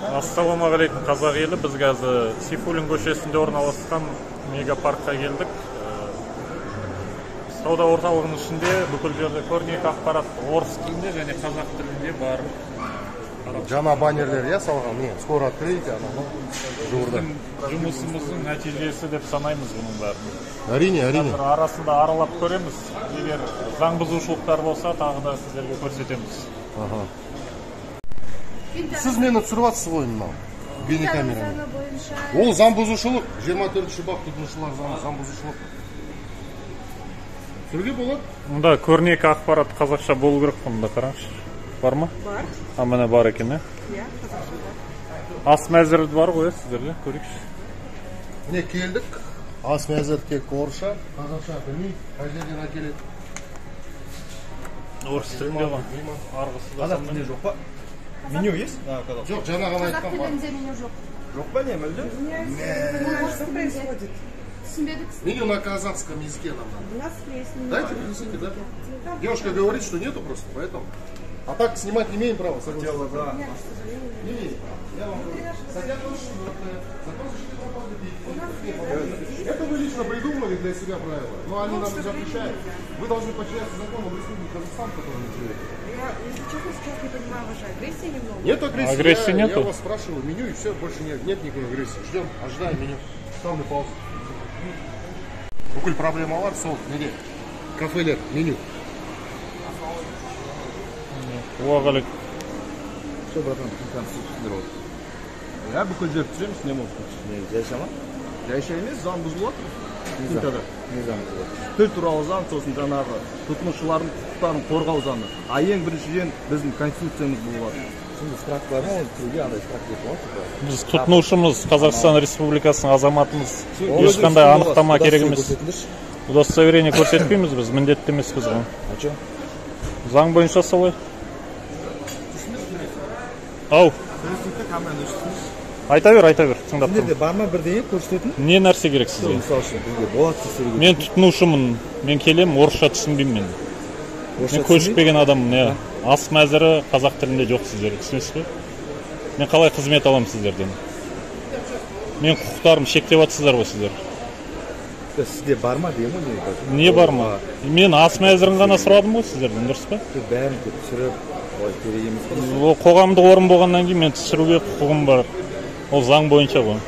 Ассалаумағалейкум қазақ елі. Біз қазір Сейфуллин көшесінде орналасқан мегапаркқа келдік. Сауда орталығының ішінде бүкіл жерде көрнекі ақпарат орыс тілінде және қазақ тілінде бар. Жаңа баннерлер салған, скоро открытие, жуырда. Жұмысымыздың нәтижесі деп санаймыз бұның бәрін. Әрине. Арасында аралап көреміз. Егер заң бұзушылықтар болса, тағы да сіздерге көрсетеміз. Сіз мені түсіріп жатсыз ғой мынау бейнекамерамен. Ол заң бұзушылық, 24-ші бап тұтынушылар заң бұзушылық. Түсіруге болады? Мұнда көрнекі ақпарат қазақша болу керек, мұнда қараңызшы. Бар ма? Бар. Міне бар екен, Иә, қазақша бар. Ас мәзірі бар ғой, сіздерге көрейікші. Міне келдік. Ас мәзір тек орысша, қазақша білмей, қай жерден әкеледі. Орыс тілінде бар. Арғысы да Қазақ тілінде жоқ па? Меню есть? Жоқ, жаңа ғана айтқан бар. Қазақ тілінде меню жоқ. Жоқ па не, мүлде? Что происходит? Меню на казахском языке нам надо. У нас есть меню. Дайте принесите, да? Девушка говорит, что нету просто, поэтому. А так снимать не имеем права, согласен? Да. Не имеем права. Я вам говорю. Статья 4. Закон защиты прав потребителей. Это вы лично придумали для себя правила, но они нам не запрещают. Вы должны подчиняться закону Республики Казахстан, в которой вы живете. Я, если честно, сейчас не понимаю вашей агрессии немного. Нет агрессии. Агрессии нету? Я вас спрашиваю меню и все, больше нет никакой агрессии. Ждем, ожидаем меню. Ставлю паузу. Бүкіл проблемалар сол неде? Кафелер, меню. Уағалейкум. Все, братан, түсіндіріп отыр. Я бүкіл жерді түсіреміз, не может? Жайша ма? Жайша емес, заң бұзылып отыр. Не заң бұзылып? Тіл туралы заң, сосын жаңағы тұтынушылардың құқықтарын қорғау заңы. А ең біріншіден біздің конституциямыз болады. Страх бар ма? Тілге андай страх деп болады. Біз тұтынушымыз, Қазақстан Республикасының азаматымыз. Ешқандай анықтама керек емес. Удостоверение көрсетпейміз біз, міндетті емеспіз ғой. Заң бойынша солай. Ау. Айта бер, тыңдап тұрмын. Бар ма бірдеңе көрсететін? Не нәрсе керек сізге? Мысалы үшін бізге болады тексеруге. Мен тұтынушымын. Мен келем, орысша түсінбеймін мен. Мен көшпеген адаммын, ас мәзірі қазақ тілінде жоқ сіздер, түсінесіз бе? Мен қалай қызмет аламын сіздерден? Мен құқықтарым шектеп жатсыздар ғой сіздер. Сізде бар ма деймін ғой? Не бар ма? Мен ас мәзірін ғана сұрадым ғой сіздерден, дұрыс па? Бәрін түсіріп, керек емес. Ол қоғамдық орын болғаннан кейін мен түсіруге құқығым бар. Ол заң бойынша ғой.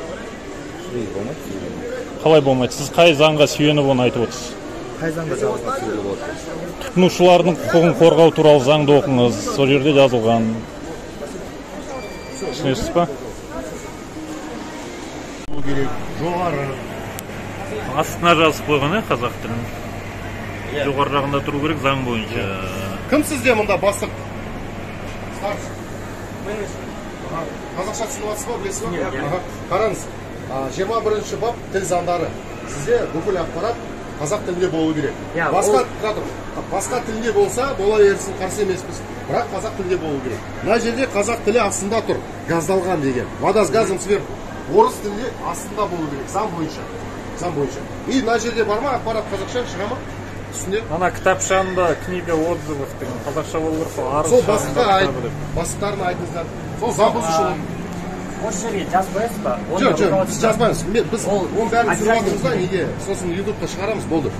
Қалай болмайды? Сіз қай заңға сүйеніп оны айтып отырсыз? Қай заңға жазылған сөйлеп болады? Тұтынушылардың құқығын қорғау туралы заңды оқыңыз. Сол жерде жазылған. Түсінесіз ба? Бұл керек, жоғары. Астына жазып қойған, қазақ тілін. Жоғары жағында тұру керек заң бойынша. Кім сізде мұнда бастық? Қазақша түсініп жатсыз ба, білесіз ба? Қараңыз, 21-ші бап тіл заңдары. Сізде бүкіл ақпарат қазақ тілінде болу керек. Басқа тілінде болса, бола берсін, қарсы емеспіз. Бірақ қазақ тілінде болу керек. Мына жерде қазақ тілі астында тұр, газдалған деген. Вода с газом сверху. Орыс тілінде астында болу керек, заң бойынша. И мына жерде бар ма ақпарат қазақша шыға ма? Түсінде? Ана кітапшанда книга отзывов деген қазақша болу керек. Сол бастықтарына айтыңыздар. Сол заң бұзушылық. Осы жерге жазбайсыз ба? Жоқ, біз жазбаймыз. Біз оның бәрін түсіріп жатырмыз да, неге? Сосын ютубқа шығарамыз, болды.